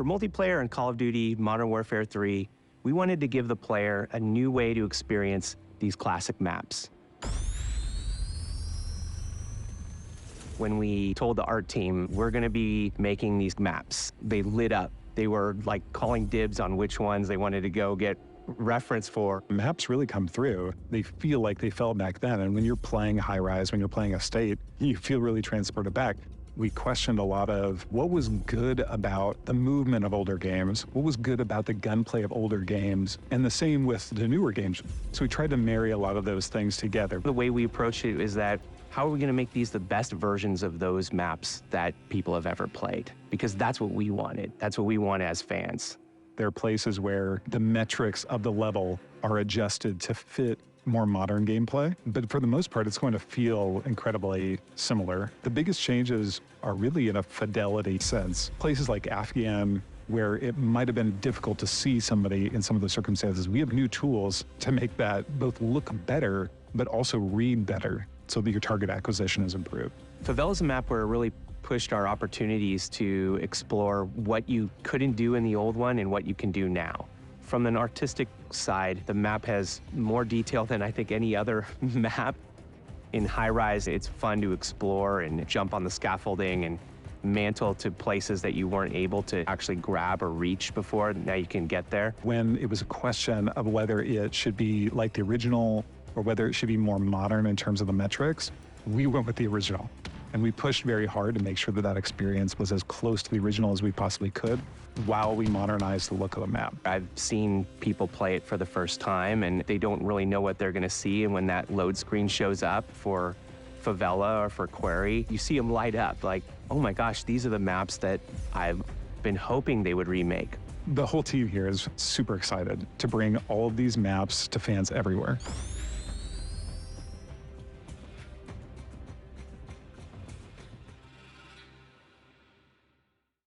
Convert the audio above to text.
For multiplayer and Call of Duty Modern Warfare 3, we wanted to give the player a new way to experience these classic maps. When we told the art team, we're gonna be making these maps, they lit up. They were like calling dibs on which ones they wanted to go get reference for. Maps really come through. They feel like they felt back then. And when you're playing high rise, when you're playing Estate, you feel really transported back. We questioned a lot of what was good about the movement of older games, what was good about the gunplay of older games, and the same with the newer games. So we tried to marry a lot of those things together. The way we approach it is that, how are we gonna make these the best versions of those maps that people have ever played? Because that's what we wanted. That's what we want as fans. There are places where the metrics of the level are adjusted to fit more modern gameplay, but for the most part, it's going to feel incredibly similar. The biggest changes are really in a fidelity sense. Places like Afghan, where it might have been difficult to see somebody in some of those circumstances, we have new tools to make that both look better, but also read better, so that your target acquisition is improved. Favela is a map where it really pushed our opportunities to explore what you couldn't do in the old one and what you can do now. From an artistic side, the map has more detail than I think any other map. In high rise, it's fun to explore and jump on the scaffolding and mantle to places that you weren't able to actually grab or reach before. Now you can get there. When it was a question of whether it should be like the original or whether it should be more modern in terms of the metrics, we went with the original. And we pushed very hard to make sure that that experience was as close to the original as we possibly could while we modernized the look of the map. I've seen people play it for the first time and they don't really know what they're gonna see, and when that load screen shows up for Favela or for Quarry, you see them light up like, oh my gosh, these are the maps that I've been hoping they would remake. The whole team here is super excited to bring all of these maps to fans everywhere.